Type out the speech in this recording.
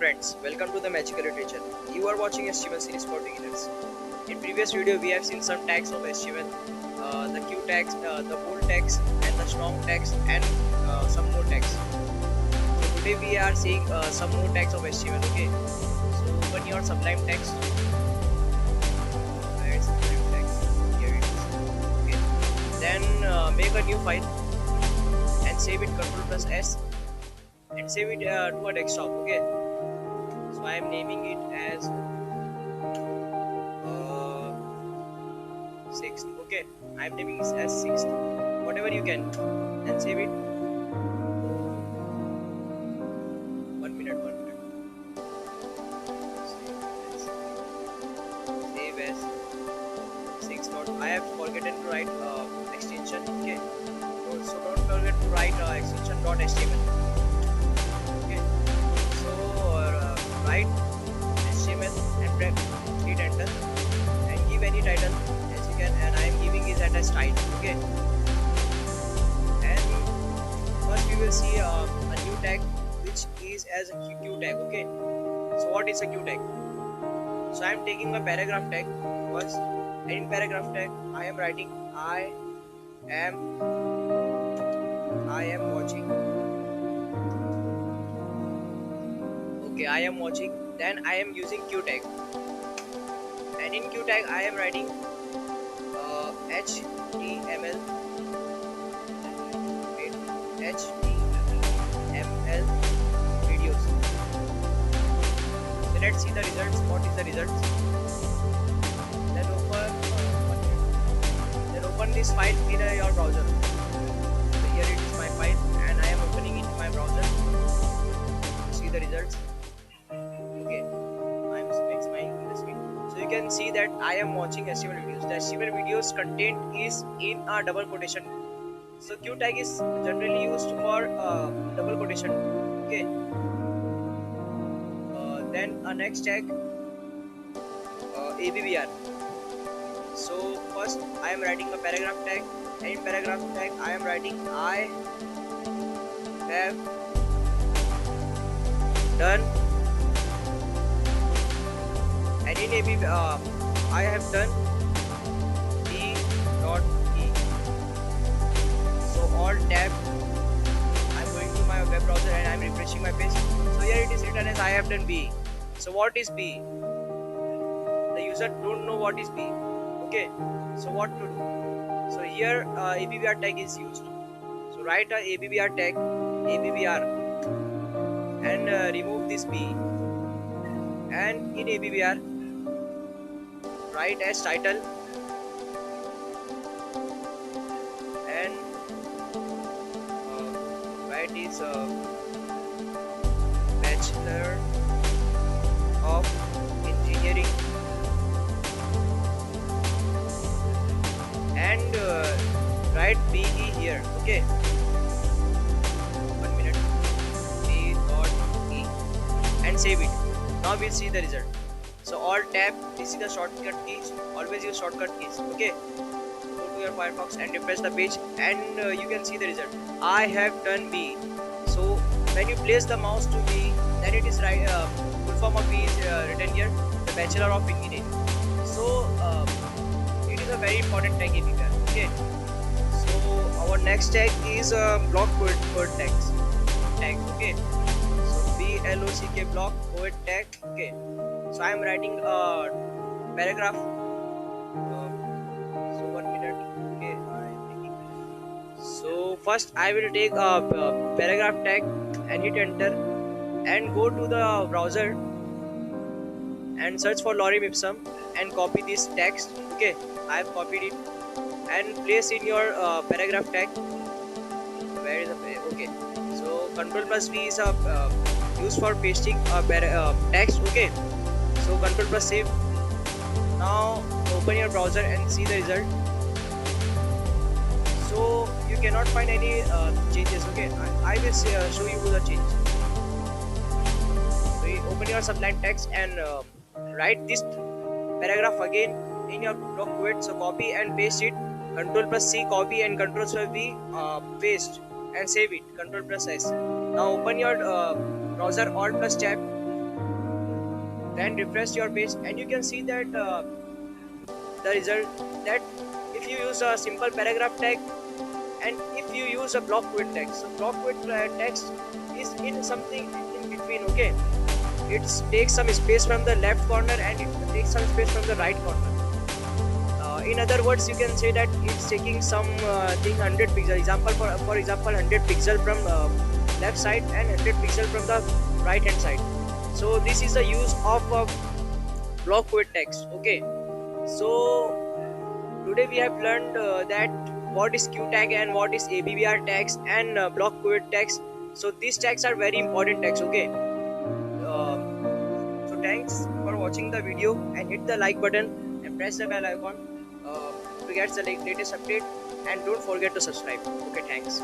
friends, welcome to the Magical Literature. You are watching HTML series for beginners. In previous video, we have seen some tags of HTML, the Q tags, the bold tags, and the strong tags, and some more tags. So today we are seeing some more tags of HTML. Okay, so open your Sublime text. Where is Sublime text? Here it is. Okay, then make a new file and save it. Ctrl+S and save it to a desktop. Okay, so I am naming it as sixth. Okay, I am naming it as sixth, whatever you can, and save it. 1 minute. Save as six dot. I have forgotten to write extension. Okay, so don't forget to write extension.html. Write HTML and hit enter and give any title as you can, and I am giving it at a style. Okay, and first we will see a new tag which is as a Q tag. Okay, so what is a Q tag? So I am taking a paragraph tag first, and in paragraph tag I am writing I am watching. Okay, I am watching. Then I am using Q tag, and in Q tag I am writing HTML. Wait, HTML videos. So let's see the results. What is the results? Then open this file in your browser. So here it is my file, and I am opening it in my browser. See the results. Okay, I'm maximizing the screen. So you can see that I am watching HTML videos. The HTML videos content is in a double quotation. So Q tag is generally used for double quotation. Okay. Then a next tag, abbr. So first I am writing a paragraph tag, and in paragraph tag I am writing I have done. And in abbr I have done b.e. So all tab, I'm going to my web browser and I'm refreshing my page. So here it is written as I have done b. So what is b? The user don't know what is b. Okay, so what to do? So here abbr tag is used. So write a abbr tag, abbr, and remove this b. And in abbr write as title and write is Bachelor of Engineering, and write BE here. Okay, 1 minute. B.E and save it. Now we'll see the result. So all tab, this is the shortcut keys. Always use shortcut keys. Okay, go to your Firefox and refresh the page, and you can see the result. I have done B. So when you place the mouse to B, then it is right. Full form of B is written here, the Bachelor of Engineering. So it is a very important tag in here. Okay. So our next tag is blockquote tags. Okay. So BLOCK blockquote tag. Okay. So I am writing a paragraph. So 1 minute. Okay, I am taking. So first I will take a paragraph tag and hit enter, and go to the browser and search for lorem ipsum and copy this text. Okay, I have copied it and place in your paragraph tag. Where is the okay? So Ctrl+V is used for pasting text. Okay. So Ctrl+ save. Now open your browser and see the result. So you cannot find any changes. Okay, I will show you the change. So you open your Sublime text and write this paragraph again in your blockquote. So copy and paste it. Ctrl+C copy and Ctrl+V paste and save it. Ctrl+S. Now open your browser Alt+Tab then refresh your page and you can see that the result, that if you use a simple paragraph tag and if you use a block quote text. So block quote text is in something in between. Okay, it takes some space from the left corner and it takes some space from the right corner. In other words, you can say that it's taking some thing 100 pixel example, for example 100 pixel from left side and 100 pixel from the right hand side. So this is the use of block quote text. Okay, so today we have learned that what is q tag and what is abbr tags and block quote tags. So these tags are very important tags. Okay, so thanks for watching the video and hit the like button and press the bell icon to get the latest update, and don't forget to subscribe. Okay, thanks.